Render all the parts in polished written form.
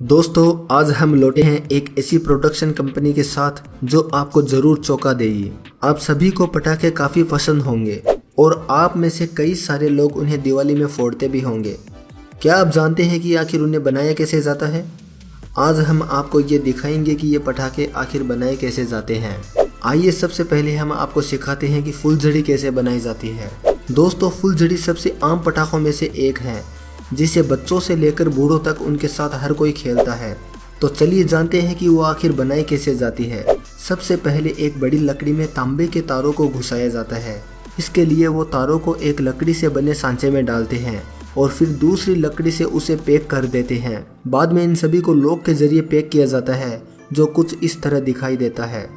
दोस्तों, आज हम लौटे हैं एक ऐसी प्रोडक्शन कंपनी के साथ जो आपको जरूर चौंका देगी। आप सभी को पटाखे काफ़ी पसंद होंगे और आप में से कई सारे लोग उन्हें दिवाली में फोड़ते भी होंगे। क्या आप जानते हैं कि आखिर उन्हें बनाया कैसे जाता है? आज हम आपको ये दिखाएंगे कि ये पटाखे आखिर बनाए कैसे जाते हैं। आइए सबसे पहले हम आपको सिखाते हैं कि फुलझड़ी कैसे बनाई जाती है। दोस्तों, फुलझड़ी सबसे आम पटाखों में से एक है जिसे बच्चों से लेकर बूढ़ों तक उनके साथ हर कोई खेलता है। तो चलिए जानते हैं कि वो आखिर बनाई कैसे जाती है। सबसे पहले एक बड़ी लकड़ी में तांबे के तारों को घुसाया जाता है। इसके लिए वो तारों को एक लकड़ी से बने सांचे में डालते हैं और फिर दूसरी लकड़ी से उसे पैक कर देते हैं। बाद में इन सभी को लॉक के जरिए पैक किया जाता है जो कुछ इस तरह दिखाई देता है।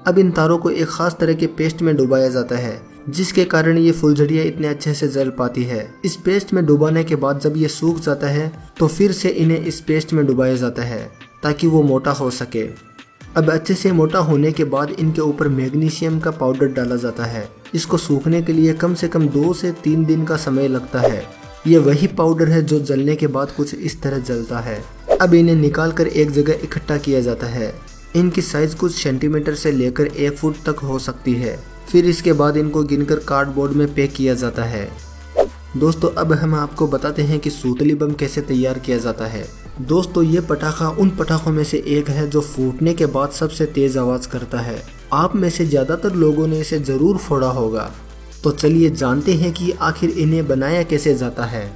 अब इन तारों को एक खास तरह के पेस्ट में डुबाया जाता है जिसके कारण ये फुलझड़ियाँ इतने अच्छे से जल पाती है। इस पेस्ट में डुबाने के बाद जब ये सूख जाता है तो फिर से इन्हें इस पेस्ट में डुबाया जाता है ताकि वो मोटा हो सके। अब अच्छे से मोटा होने के बाद इनके ऊपर मैग्नीशियम का पाउडर डाला जाता है। इसको सूखने के लिए कम से कम 2 से 3 दिन का समय लगता है। ये वही पाउडर है जो जलने के बाद कुछ इस तरह जलता है। अब इन्हें निकाल कर एक जगह इकट्ठा किया जाता है। इनकी साइज कुछ सेंटीमीटर से लेकर 1 फुट तक हो सकती है। फिर इसके बाद इनको गिनकर कार्डबोर्ड में पैक किया जाता है। दोस्तों, अब हम आपको बताते हैं कि सूतली बम कैसे तैयार किया जाता है। दोस्तों, ये पटाखा उन पटाखों में से एक है जो फूटने के बाद सबसे तेज आवाज करता है। आप में से ज्यादातर लोगों ने इसे जरूर फोड़ा होगा। तो चलिए जानते हैं कि आखिर इन्हें बनाया कैसे जाता है।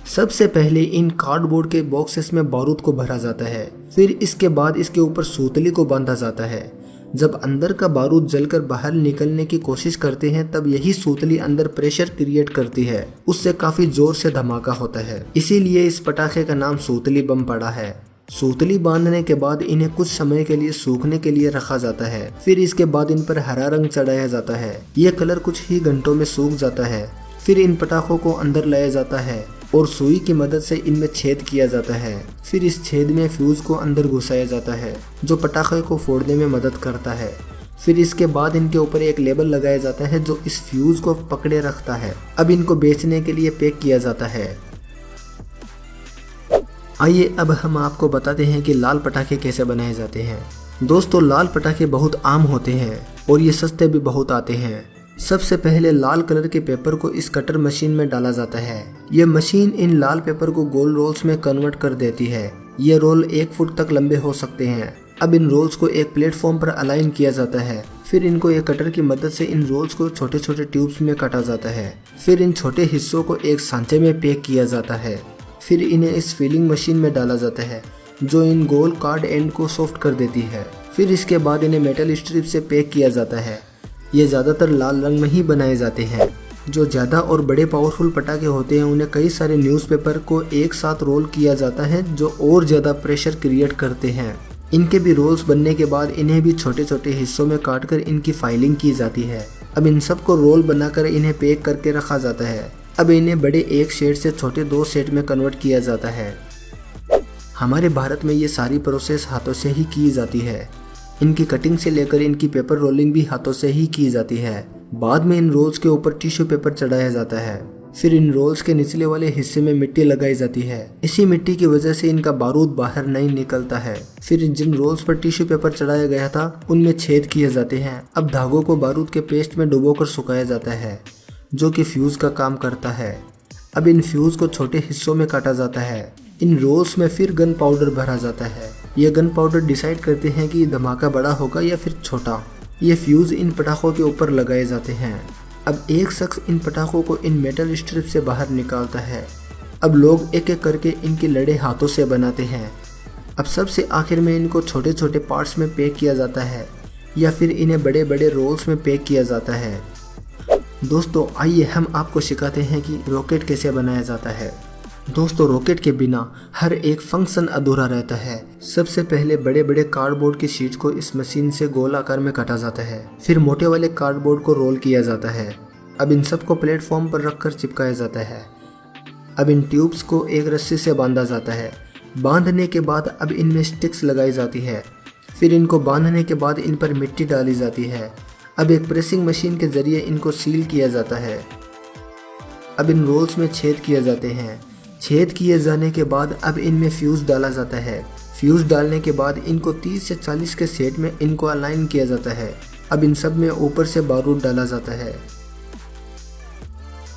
सबसे पहले इन कार्डबोर्ड के बॉक्सेस में बारूद को भरा जाता है। फिर इसके बाद इसके ऊपर सूतली को बांधा जाता है। जब अंदर का बारूद जलकर बाहर निकलने की कोशिश करते हैं तब यही सूतली अंदर प्रेशर क्रिएट करती है। उससे काफी जोर से धमाका होता है। इसीलिए इस पटाखे का नाम सूतली बम पड़ा है। सूतली बांधने के बाद इन्हें कुछ समय के लिए सूखने के लिए रखा जाता है। फिर इसके बाद इन पर हरा रंग चढ़ाया जाता है। ये कलर कुछ ही घंटों में सूख जाता है। फिर इन पटाखों को अंदर लाया जाता है और सुई की मदद से इनमें छेद किया जाता है। फिर इस छेद में फ्यूज को अंदर घुसाया जाता है जो पटाखे को फोड़ने में मदद करता है। फिर इसके बाद इनके ऊपर एक लेबल लगाया जाता है जो इस फ्यूज को पकड़े रखता है। अब इनको बेचने के लिए पैक किया जाता है। आइए अब हम आपको बताते हैं कि लाल पटाखे कैसे बनाए जाते हैं। दोस्तों, लाल पटाखे बहुत आम होते हैं और ये सस्ते भी बहुत आते हैं। सबसे पहले लाल कलर के पेपर को इस कटर मशीन में डाला जाता है। ये मशीन इन लाल पेपर को गोल रोल्स में कन्वर्ट कर देती है। ये रोल 1 फुट तक लंबे हो सकते हैं। अब इन रोल्स को एक प्लेटफॉर्म पर अलाइन किया जाता है। फिर इनको एक कटर की मदद से इन रोल्स को छोटे छोटे ट्यूब्स में काटा जाता है। फिर इन छोटे हिस्सों को एक सांचे में पैक किया जाता है। फिर इन्हें इस फिलिंग मशीन में डाला जाता है जो इन गोल कार्ड एंड को सॉफ्ट कर देती है। फिर इसके बाद इन्हें मेटल स्ट्रिप से पैक किया जाता है। ये ज़्यादातर लाल रंग में ही बनाए जाते हैं। जो ज़्यादा और बड़े पावरफुल पटाखे होते हैं उन्हें कई सारे न्यूज़पेपर को एक साथ रोल किया जाता है जो और ज़्यादा प्रेशर क्रिएट करते हैं। इनके भी रोल्स बनने के बाद इन्हें भी छोटे छोटे हिस्सों में काटकर इनकी फाइलिंग की जाती है। अब इन सबको रोल बनाकर इन्हें पैक करके रखा जाता है। अब इन्हें बड़े एक सेट से छोटे 2 सेट में कन्वर्ट किया जाता है। हमारे भारत में ये सारी प्रोसेस हाथों से ही की जाती है। इनकी कटिंग से लेकर इनकी पेपर रोलिंग भी हाथों से ही की जाती है। बाद में इन रोल्स के ऊपर टिश्यू पेपर चढ़ाया जाता है। फिर इन रोल्स के निचले वाले हिस्से में मिट्टी लगाई जाती है। इसी मिट्टी की वजह से इनका बारूद बाहर नहीं निकलता है। फिर जिन रोल्स पर टिश्यू पेपर चढ़ाया गया था उनमें छेद किए जाते हैं। अब धागों को बारूद के पेस्ट में डुबोकर सुखाया जाता है जो कि फ्यूज का काम करता है। अब इन फ्यूज को छोटे हिस्सों में काटा जाता है। इन रोल्स में फिर गन पाउडर भरा जाता है। यह गन पाउडर डिसाइड करते हैं कि धमाका बड़ा होगा या फिर छोटा। ये फ्यूज इन पटाखों के ऊपर लगाए जाते हैं। अब एक शख्स इन पटाखों को इन मेटल स्ट्रिप से बाहर निकालता है। अब लोग एक एक करके इनके लड़े हाथों से बनाते हैं। अब सबसे आखिर में इनको छोटे छोटे पार्ट्स में पैक किया जाता है या फिर इन्हें बड़े बड़े रोल्स में पैक किया जाता है। दोस्तों, आइए हम आपको सिखाते हैं कि रॉकेट कैसे बनाया जाता है। दोस्तों, रॉकेट के बिना हर एक फंक्शन अधूरा रहता है। सबसे पहले बड़े बड़े कार्डबोर्ड की शीट को इस मशीन से गोल आकार में काटा जाता है। फिर मोटे वाले कार्डबोर्ड को रोल किया जाता है। अब इन सबको प्लेटफॉर्म पर रखकर चिपकाया जाता है। अब इन ट्यूब्स को एक रस्सी से बांधा जाता है। बांधने के बाद अब इनमें स्टिक्स लगाई जाती है। फिर इनको बांधने के बाद इन पर मिट्टी डाली जाती है। अब एक प्रेसिंग मशीन के जरिए इनको सील किया जाता है। अब इन रोल्स में छेद किए जाते हैं। छेद किए जाने के बाद अब इनमें फ्यूज डाला जाता है। फ्यूज डालने के बाद इनको 30 से 40 के सेट में इनको अलाइन किया जाता है। अब इन सब में ऊपर से बारूद डाला जाता है।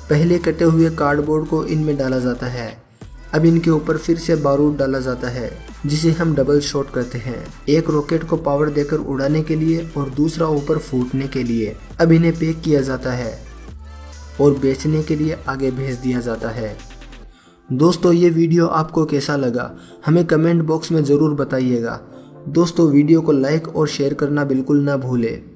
पहले कटे हुए कार्डबोर्ड को इनमें डाला जाता है। अब इनके ऊपर फिर से बारूद डाला जाता है, जिसे हम डबल शॉट कहते हैं। एक रॉकेट को पावर देकर उड़ाने के लिए और दूसरा ऊपर फूटने के लिए। अब इन्हें पैक किया जाता है और बेचने के लिए आगे भेज दिया जाता है। दोस्तों, ये वीडियो आपको कैसा लगा हमें कमेंट बॉक्स में ज़रूर बताइएगा। दोस्तों, वीडियो को लाइक और शेयर करना बिल्कुल ना भूलें।